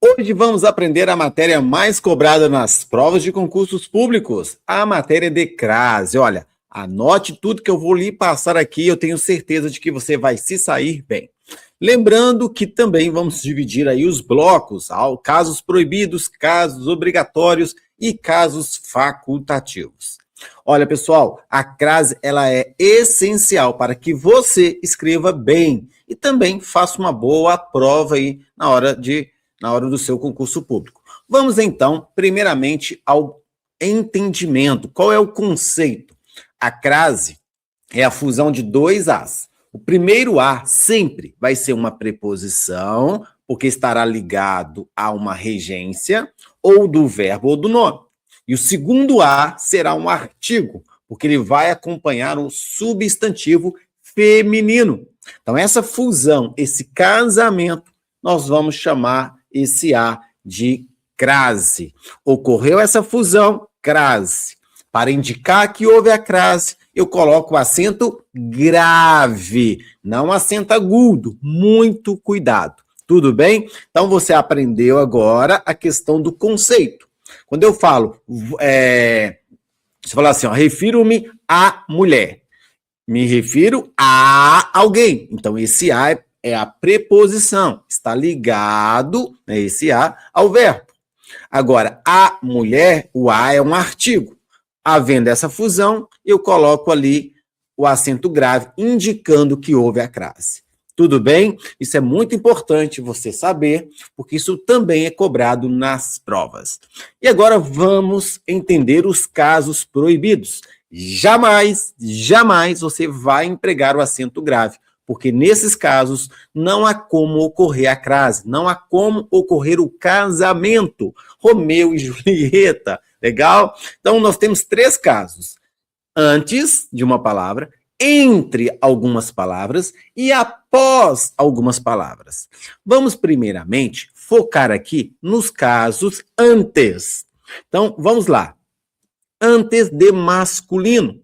Hoje vamos aprender a matéria mais cobrada nas provas de concursos públicos, a matéria de crase. Olha, anote tudo que eu vou lhe passar aqui, eu tenho certeza de que você vai se sair bem. Lembrando que também vamos dividir aí os blocos, casos proibidos, casos obrigatórios e casos facultativos. Olha, pessoal, a crase ela é essencial para que você escreva bem e também faça uma boa prova aí na hora do seu concurso público. Vamos então, primeiramente, ao entendimento. Qual é o conceito? A crase é a fusão de dois As. O primeiro A sempre vai ser uma preposição, porque estará ligado a uma regência, ou do verbo ou do nome. E o segundo A será um artigo, porque ele vai acompanhar um substantivo feminino. Então, essa fusão, esse casamento, nós vamos chamar esse A de crase. Ocorreu essa fusão, crase. Para indicar que houve a crase, eu coloco o acento grave, não acento agudo. Muito cuidado. Tudo bem? Então, você aprendeu agora a questão do conceito. Quando eu falo, você fala assim, refiro-me à mulher. Me refiro a alguém. Então, esse A é a preposição, está ligado, né, esse A, ao verbo. Agora, a mulher, o A é um artigo. Havendo essa fusão, eu coloco ali o acento grave, indicando que houve a crase. Tudo bem? Isso é muito importante você saber, porque isso também é cobrado nas provas. E agora vamos entender os casos proibidos. Jamais você vai empregar o acento grave, porque nesses casos não há como ocorrer a crase, não há como ocorrer o casamento. Romeu e Julieta, legal? Então nós temos 3 casos. Antes de uma palavra, entre algumas palavras e após algumas palavras. Vamos primeiramente focar aqui nos casos antes. Então, vamos lá. Antes de masculino.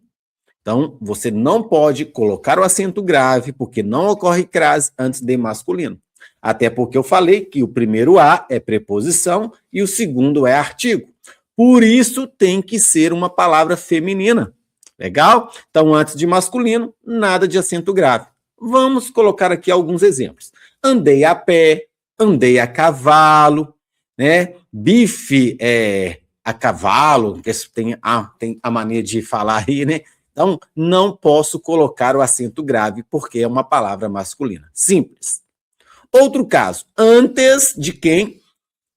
Então, você não pode colocar o acento grave, porque não ocorre crase antes de masculino. Até porque eu falei que o primeiro A é preposição e o segundo é artigo. Por isso, tem que ser uma palavra feminina. Legal? Então, antes de masculino, nada de acento grave. Vamos colocar aqui alguns exemplos. Andei a pé, andei a cavalo, né? Bife a cavalo, que tem a mania de falar aí, né? Então, não posso colocar o acento grave porque é uma palavra masculina. Simples. Outro caso, antes de quem?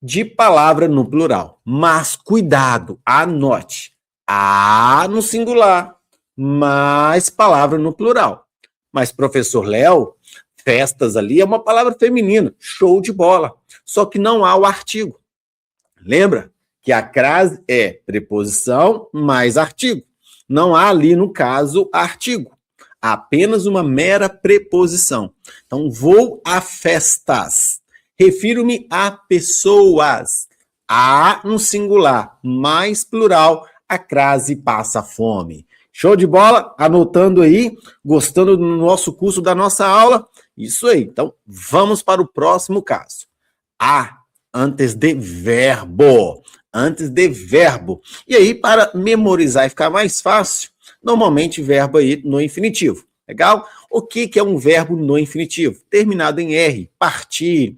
De palavra no plural. Mas cuidado, anote. A no singular, mais palavra no plural. Mas, professor Léo, festas ali é uma palavra feminina. Show de bola. Só que não há o artigo. Lembra que a crase é preposição mais artigo. Não há ali, no caso, artigo. Há apenas uma mera preposição. Então, vou a festas. Refiro-me a pessoas. A no singular, mais plural, a crase passa fome. Show de bola? Anotando aí? Gostando do nosso curso, da nossa aula? Isso aí. Então, vamos para o próximo caso. A, antes de verbo. Antes de verbo. E aí, para memorizar e ficar mais fácil, normalmente verbo aí no infinitivo. Legal? O que é um verbo no infinitivo? Terminado em R. Partir,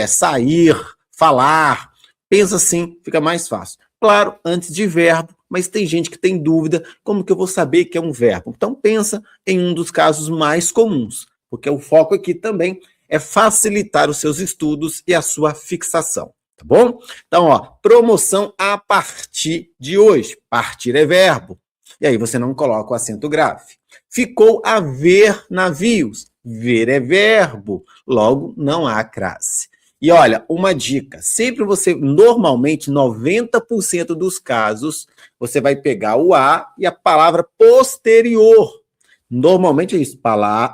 sair, falar. Pensa assim, fica mais fácil. Claro, antes de verbo, mas tem gente que tem dúvida, como que eu vou saber que é um verbo? Então pensa em um dos casos mais comuns, porque o foco aqui também é facilitar os seus estudos e a sua fixação, tá bom? Então, promoção a partir de hoje. Partir é verbo, e aí você não coloca o acento grave. Ficou a ver navios. Ver é verbo, logo não há crase. E olha, uma dica, sempre normalmente 90% dos casos, você vai pegar o A e a palavra posterior. Normalmente é isso,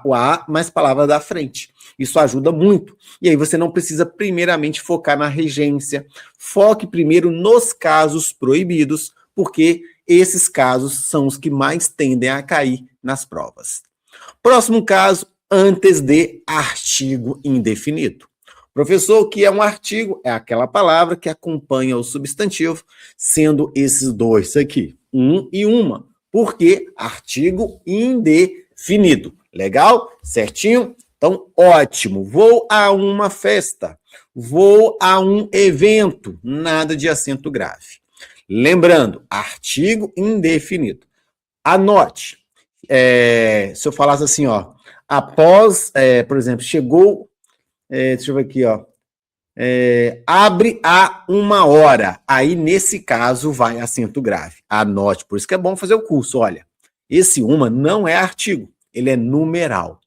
o A mais palavra da frente. Isso ajuda muito. E aí você não precisa primeiramente focar na regência. Foque primeiro nos casos proibidos, porque esses casos são os que mais tendem a cair nas provas. Próximo caso, antes de artigo indefinido. Professor, o que é um artigo? É aquela palavra que acompanha o substantivo, sendo esses dois aqui, um e uma. Por quê? Artigo indefinido. Legal? Certinho? Então, ótimo. Vou a uma festa. Vou a um evento. Nada de acento grave. Lembrando, artigo indefinido. Anote. Se eu falasse assim, ó, após, por exemplo, chegou, deixa eu ver aqui, ó, abre a 1 hora. Aí, nesse caso, vai acento grave. Anote, por isso que é bom fazer o curso. Olha, esse uma não é artigo, ele é numeral.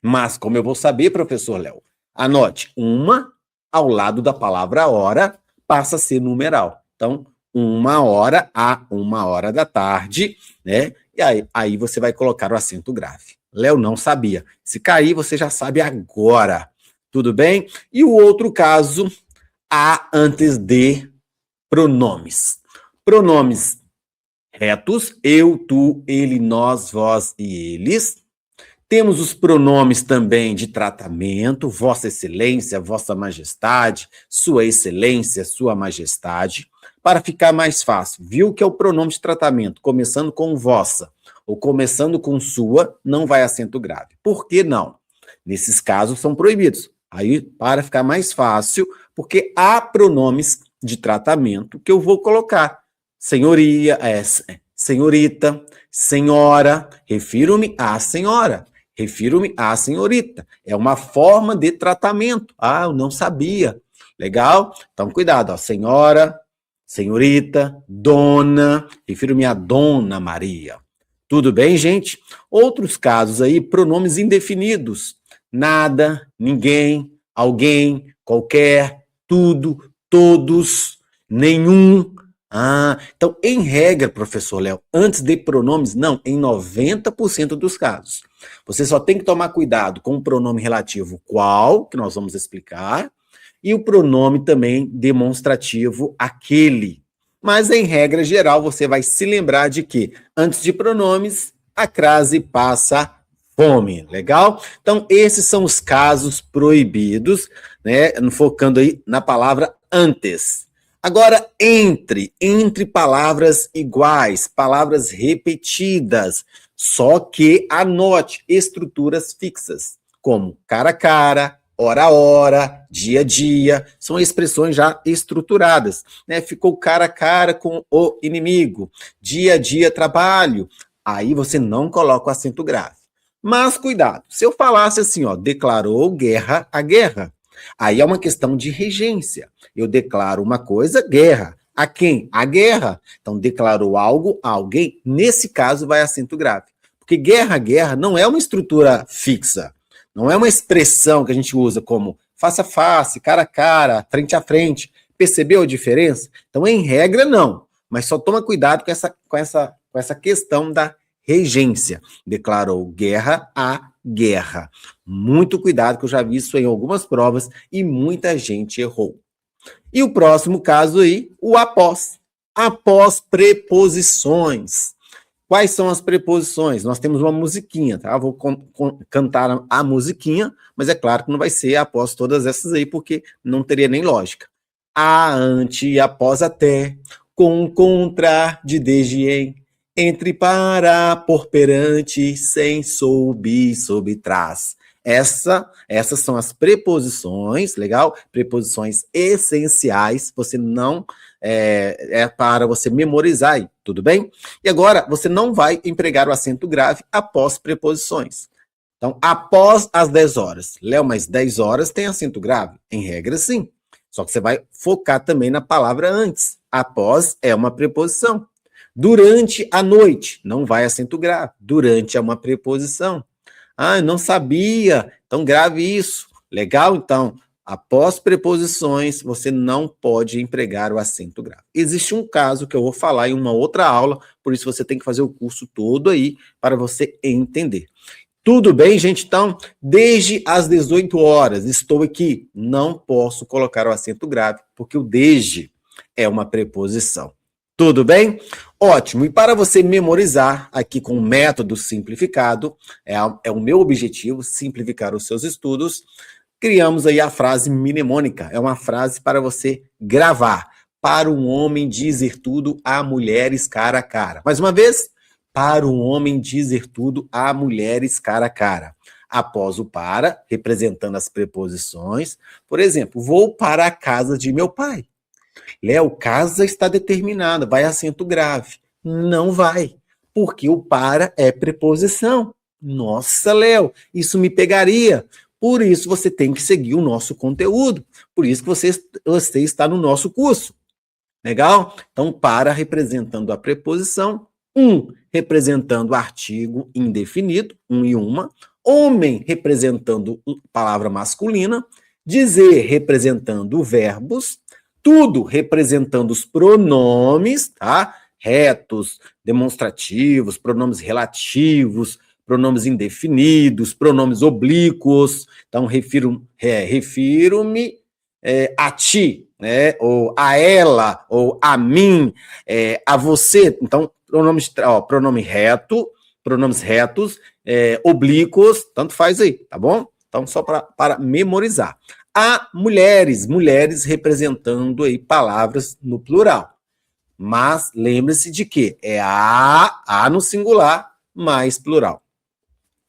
Mas, como eu vou saber, professor Léo? Anote, uma ao lado da palavra hora passa a ser numeral. Então, 1 hora a 1 hora da tarde, né? E aí você vai colocar o acento grave. Léo não sabia. Se cair, você já sabe agora. Tudo bem? E o outro caso, a antes de pronomes. Pronomes retos, eu, tu, ele, nós, vós e eles. Temos os pronomes também de tratamento, Vossa Excelência, Vossa Majestade, Sua Excelência, Sua Majestade, para ficar mais fácil. Viu que é o pronome de tratamento, começando com vossa ou começando com sua, não vai acento grave. Por que não? Nesses casos são proibidos. Aí, para ficar mais fácil, porque há pronomes de tratamento que eu vou colocar. Senhoria, senhorita, senhora, refiro-me à senhora. Refiro-me à senhorita. É uma forma de tratamento. Ah, eu não sabia. Legal? Então, cuidado. Ó. Senhora, senhorita, dona. Refiro-me à dona Maria. Tudo bem, gente? Outros casos aí, pronomes indefinidos. Nada, ninguém, alguém, qualquer, tudo, todos, nenhum. Então, em regra, professor Léo, antes de pronomes, não, em 90% dos casos. Você só tem que tomar cuidado com o pronome relativo qual, que nós vamos explicar, e o pronome também demonstrativo aquele. Mas, em regra geral, você vai se lembrar de que, antes de pronomes, a crase passa fome, legal? Então, esses são os casos proibidos, né? Focando aí na palavra antes. Agora, entre palavras iguais, palavras repetidas, só que anote estruturas fixas, como cara a cara, hora a hora, dia a dia, são expressões já estruturadas, né? Ficou cara a cara com o inimigo, dia a dia trabalho, aí você não coloca o acento grave. Mas cuidado, se eu falasse assim, ó, declarou guerra a guerra, aí é uma questão de regência. Eu declaro uma coisa, guerra. A quem? A guerra. Então, declarou algo a alguém, nesse caso vai acento grave. Porque guerra a guerra não é uma estrutura fixa. Não é uma expressão que a gente usa como face a face, cara a cara, frente a frente. Percebeu a diferença? Então, em regra, não. Mas só toma cuidado com essa questão da regência. Declarou guerra a guerra. Muito cuidado, que eu já vi isso em algumas provas e muita gente errou. E o próximo caso aí, o após. Após preposições. Quais são as preposições? Nós temos uma musiquinha, tá? Vou cantar a musiquinha, mas é claro que não vai ser após todas essas aí, porque não teria nem lógica. A, ante, após, até, com, contra, de, desde, em, entre, para, por, perante, sem, sob, sob, trás. Essas são as preposições, legal? Preposições essenciais, você não é para você memorizar aí, tudo bem? E agora, você não vai empregar o acento grave após preposições. Então, após as 10 horas. Léo, mas 10 horas tem acento grave? Em regra, sim. Só que você vai focar também na palavra antes. Após é uma preposição. Durante a noite, não vai acento grave. Durante é uma preposição. Ah, eu não sabia. Então, grave isso. Legal? Então, após preposições, você não pode empregar o acento grave. Existe um caso que eu vou falar em uma outra aula, por isso você tem que fazer o curso todo aí para você entender. Tudo bem, gente? Então, desde as 18 horas, estou aqui. Não posso colocar o acento grave, porque o desde é uma preposição. Tudo bem? Ótimo. E para você memorizar aqui com o método simplificado, é o meu objetivo, simplificar os seus estudos. criamos aí a frase mnemônica. É uma frase para você gravar. Para um homem dizer tudo a mulheres cara a cara. Mais uma vez, para um homem dizer tudo a mulheres cara a cara. Após o para, representando as preposições. Por exemplo, vou para a casa de meu pai. Léo, casa está determinada, vai acento grave. Não vai, porque o para é preposição. Nossa, Léo, isso me pegaria. Por isso você tem que seguir o nosso conteúdo. Por isso que você está no nosso curso. Legal? Então, para representando a preposição, representando artigo indefinido, e uma. Homem representando palavra masculina. Dizer representando verbos. Tudo representando os pronomes, tá? Retos, demonstrativos, pronomes relativos, pronomes indefinidos, pronomes oblíquos. Então, refiro-me a ti, né? Ou a ela, ou a mim, a você. Então, pronome reto, pronomes retos, oblíquos, tanto faz aí, tá bom? Então, só para memorizar. A mulheres representando aí palavras no plural. Mas lembre-se de que é a no singular, mais plural.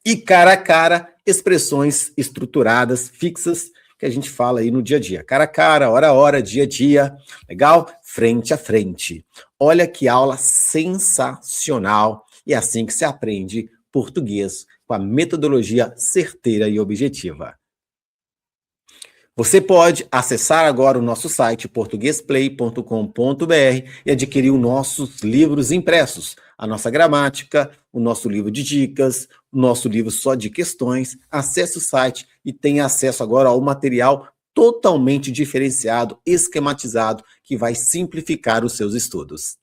E cara a cara, expressões estruturadas, fixas, que a gente fala aí no dia a dia. Cara a cara, hora a hora, dia a dia, legal? Frente a frente. Olha que aula sensacional. E é assim que se aprende português com a metodologia certeira e objetiva. Você pode acessar agora o nosso site portuguesplay.com.br e adquirir os nossos livros impressos, a nossa gramática, o nosso livro de dicas, o nosso livro só de questões. Acesse o site e tenha acesso agora ao material totalmente diferenciado, esquematizado, que vai simplificar os seus estudos.